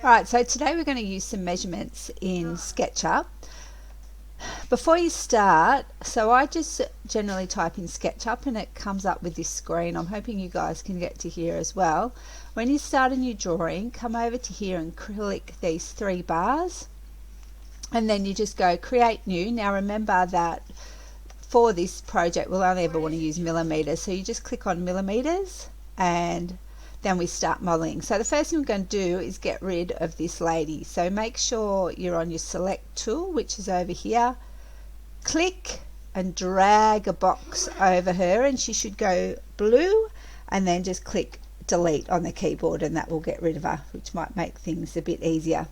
Alright, so today we're going to use some measurements in SketchUp. Before you start, so I just generally type in SketchUp and it comes up with this screen. I'm hoping you guys can get to here as well. When you start a new drawing, come over to here and click these three bars and then you just go create new. Now remember that for this project we'll only ever want to use millimeters, so you just click on millimeters and then we start modeling. So the first thing we're going to do is get rid of this lady. So make sure you're on your select tool, which is over here. Click and drag a box over her and she should go blue, and then just click delete on the keyboard and that will get rid of her, which might make things a bit easier.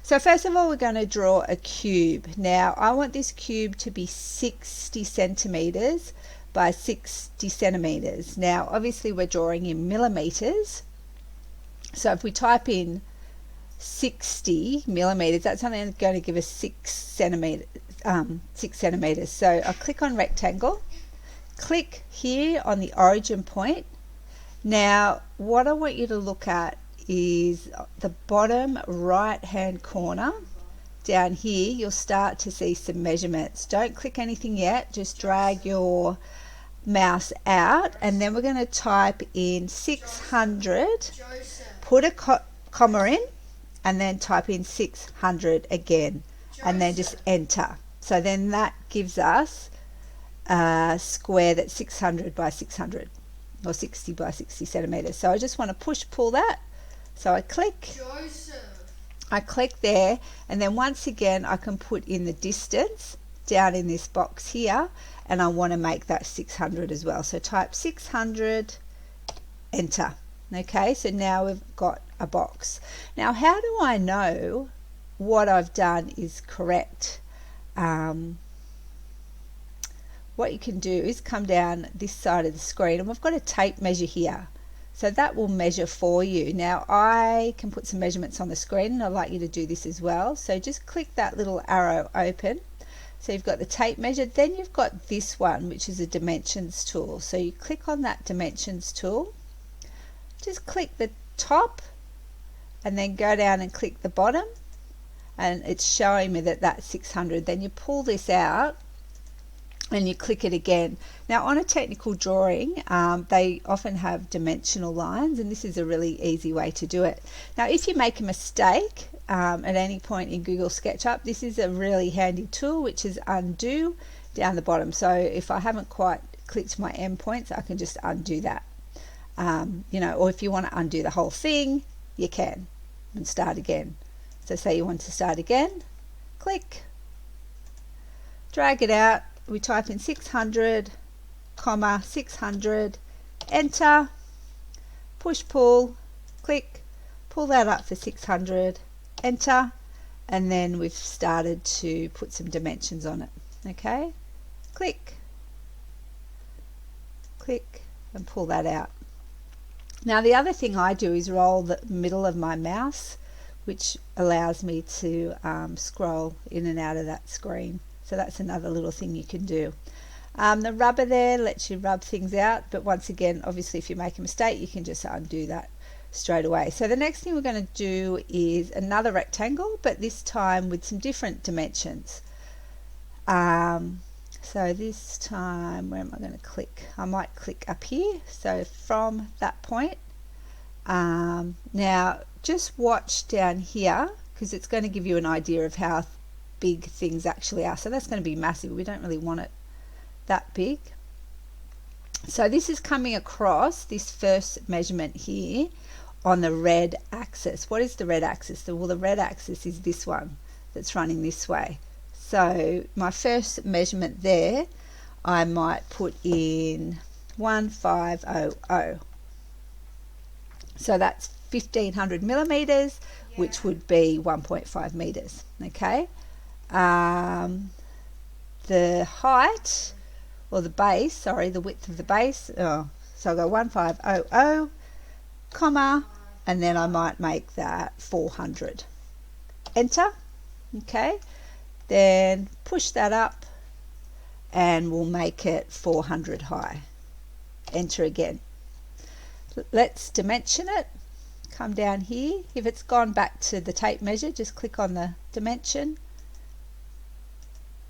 So first of all we're going to draw a cube. Now I want this cube to be 60 centimeters by 60 centimeters. Now obviously we're drawing in millimeters, so if we type in 60 millimeters, that's only going to give us 6 centimeters. So I'll click on rectangle, click here on the origin point. Now what I want you to look at is the bottom right hand corner. Down here you'll start to see some measurements. Don't click anything yet, just drag your mouse out and then we're going to type in 600, put a comma in and then type in 600 again and then just enter. So then that gives us a square that's 600 by 600 or 60 by 60 centimeters. So I just want to push pull that. So I click there and then once again I can put in the distance down in this box here and I want to make that 600 as well. So type 600, enter. Okay, so now we've got a box. Now how do I know what I've done is correct? What you can do is come down this side of the screen and we've got a tape measure here. So that will measure for you. Now I can put some measurements on the screen and I'd like you to do this as well. So just click that little arrow open. So you've got the tape measure, then you've got this one which is a dimensions tool. So you click on that dimensions tool, just click the top and then go down and click the bottom and it's showing me that that's 600. Then you pull this out and you click it again. Now on a technical drawing they often have dimensional lines and this is a really easy way to do it. Now if you make a mistake at any point in Google SketchUp, this is a really handy tool which is undo down the bottom. So if I haven't quite clicked my endpoints I can just undo that. You know, or if you want to undo the whole thing you can and start again. So say you want to start again, click, drag it out. We type in 600, comma 600, enter, push pull, click, pull that up for 600, enter, and then we've started to put some dimensions on it. Okay, click, click, and pull that out. Now the other thing I do is roll the middle of my mouse, which allows me to scroll in and out of that screen. So that's another little thing you can do. The rubber there lets you rub things out, but once again obviously if you make a mistake you can just undo that straight away. So the next thing we're going to do is another rectangle, but this time with some different dimensions. So this time, where am I going to click? I might click up here, so from that point. Now just watch down here because it's going to give you an idea of how big things actually are. So that's going to be massive. We don't really want it that big. So this is coming across this first measurement here on the red axis. What is the red axis? Well, the red axis is this one that's running this way. So my first measurement there, I might put in 1500. So that's 1500 millimeters, which would be 1.5 meters. Okay. The height or the base, sorry, the width of the base, so I'll go 1500, comma, and then I might make that 400. Enter. Okay, then push that up and we'll make it 400 high. Enter again. Let's dimension it. come down here. If it's gone back to the tape measure, just click on the dimension.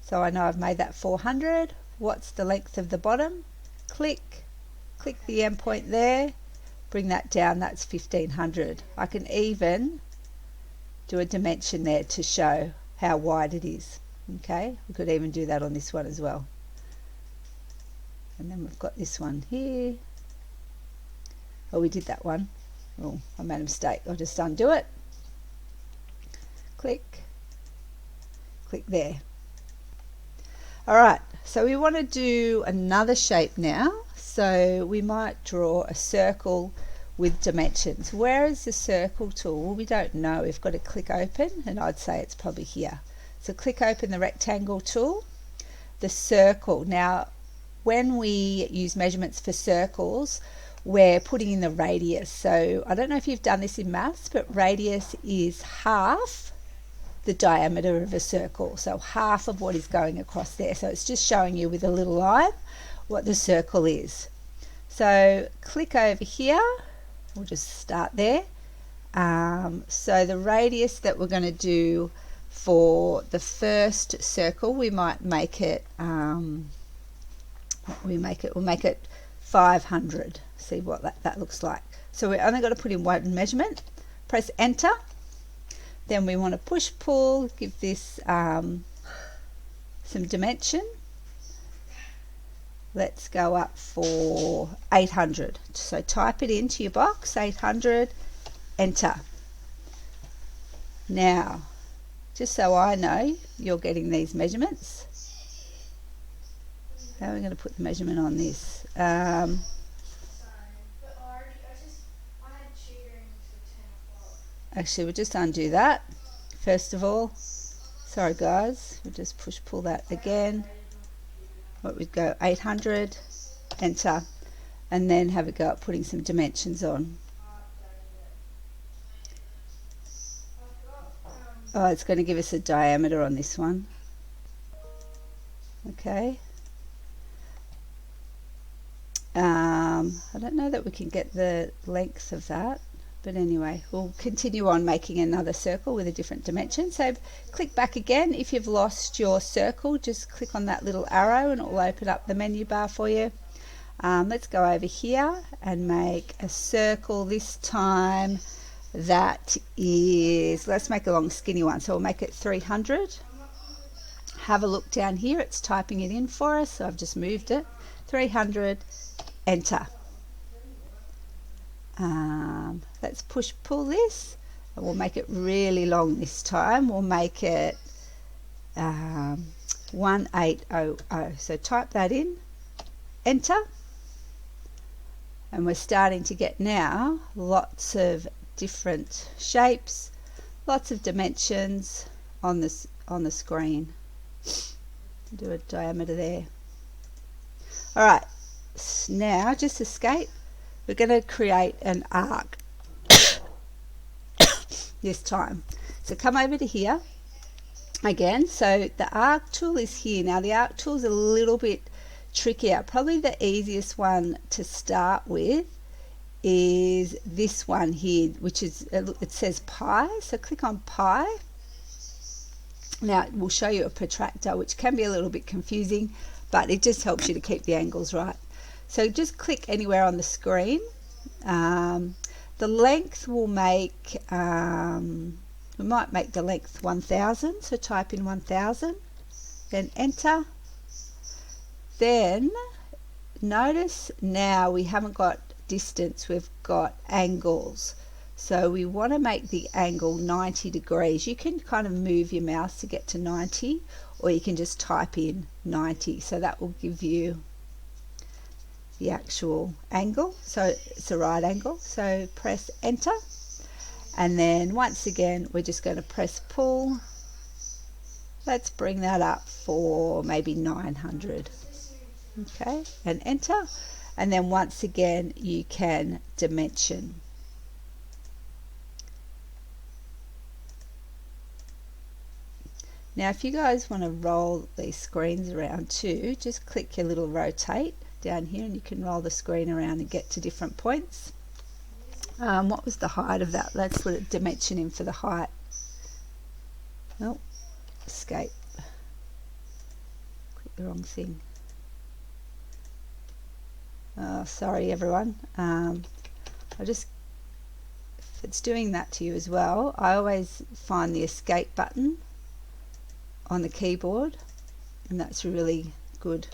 So I know I've made that 400. What's the length of the bottom? Click the endpoint there, bring that down, that's 1500. I can even do a dimension there to show how wide it is. Okay, we could even do that on this one as well. And then we've got this one here. Oh, we did that one. Oh, I made a mistake. I'll just undo it. Click there. Alright, so we want to do another shape now. So we might draw a circle with dimensions. Where is the circle tool? Well, we don't know. We've got to click open, and I'd say it's probably here. So click open the rectangle tool. The circle. Now, when we use measurements for circles, we're putting in the radius. So I don't know if you've done this in maths, but radius is half the diameter of a circle. So half of what is going across there. So it's just showing you with a little line what the circle is. So click over here. We'll just start there. So the radius that we're going to do for the first circle, we might make it, we'll make it 500. See what that looks like. So we're only got to put in one measurement. Press enter. Then we want to push pull, give this some dimension. Let's go up for 800. So type it into your box, 800, enter. Now, just so I know you're getting these measurements, how are we going to put the measurement on this? Actually, we'll just undo that first of all. Sorry guys, we'll just push pull that again. What we'd go 800, enter, and then have a go at putting some dimensions on. Oh, it's going to give us a diameter on this one. Okay. I don't know that we can get the length of that, but anyway, we'll continue on making another circle with a different dimension. So click back again. If you've lost your circle, just click on that little arrow and it will open up the menu bar for you. Let's go over here and make a circle this time. That is, let's make a long skinny one, so we'll make it 300. Have a look down here, it's typing it in for us, so I've just moved it. 300, enter. Let's push pull this, and we'll make it really long this time. We'll make it 1800. So type that in, enter, and we're starting to get now lots of different shapes, lots of dimensions on this the screen. Do a diameter there. All right, now just escape. We're going to create an arc this time. So come over to here again. So the arc tool is here. Now the arc tool is a little bit trickier. Probably the easiest one to start with is this one here, which is, it says pi. So click on pi. Now it will show you a protractor, which can be a little bit confusing, but it just helps you to keep the angles right. So just click anywhere on the screen. The length will make, we might make the length 1000, so type in 1000, then enter. Then notice now we haven't got distance, we've got angles. So we want to make the angle 90 degrees. You can kind of move your mouse to get to 90, or you can just type in 90. So that will give you the actual angle. So it's a right angle. So press enter. And then once again, we're just going to press pull. Let's bring that up for maybe 900. Okay, and enter. And then once again, you can dimension. Now if you guys want to roll these screens around too, just click your little rotate down here and you can roll the screen around and get to different points. What was the height of that? Let's put a dimension in for the height. Oh, escape. Click the wrong thing. Oh, sorry everyone. If it's doing that to you as well, I always find the escape button on the keyboard, and that's a really good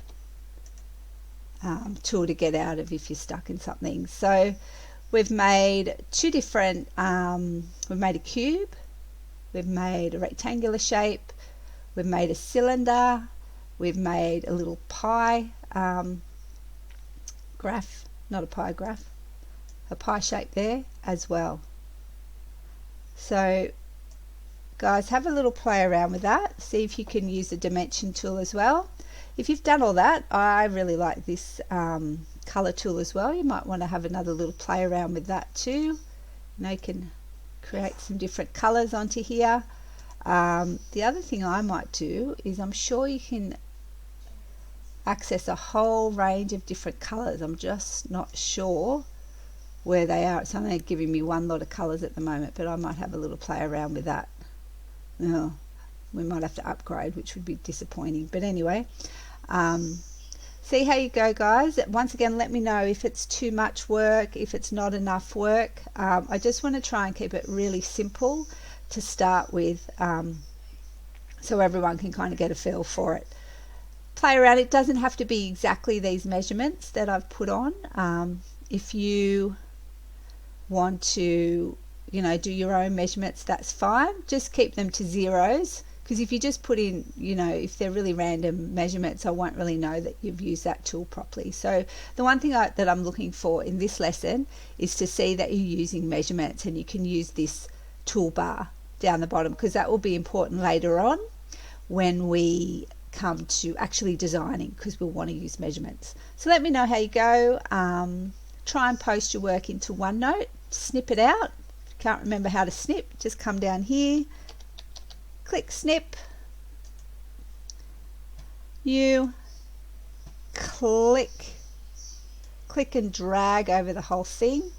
tool to get out of if you're stuck in something. So we've made two different, we've made a cube, we've made a rectangular shape, we've made a cylinder, we've made a little pie graph, not a pie graph, a pie shape there as well. So guys, have a little play around with that, see if you can use the dimension tool as well. If you've done all that, I really like this color tool as well. You might want to have another little play around with that too. You know, you can create some different colors onto here. The other thing I might do is, I'm sure you can access a whole range of different colors. I'm just not sure where they are. It's only giving me one lot of colors at the moment, but I might have a little play around with that. Oh, we might have to upgrade, which would be disappointing, but anyway, see how you go, guys. Once again, let me know if it's too much work, if it's not enough work. I just want to try and keep it really simple to start with, so everyone can kind of get a feel for it. Play around. It doesn't have to be exactly these measurements that I've put on. If you want to, you know, do your own measurements, that's fine. Just keep them to zeros, because if you just put in, you know, if they're really random measurements, I won't really know that you've used that tool properly. So the one thing that I'm looking for in this lesson is to see that you're using measurements, and you can use this toolbar down the bottom, because that will be important later on when we come to actually designing, because we'll want to use measurements. So let me know how you go. Try and post your work into OneNote, snip it out. If you can't remember how to snip, just come down here, click snip, you click and drag over the whole thing,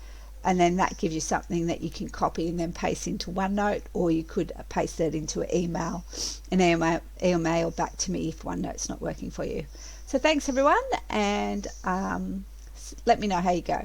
and then that gives you something that you can copy and then paste into OneNote, or you could paste that into an email back to me if OneNote's not working for you. So thanks everyone, and let me know how you go.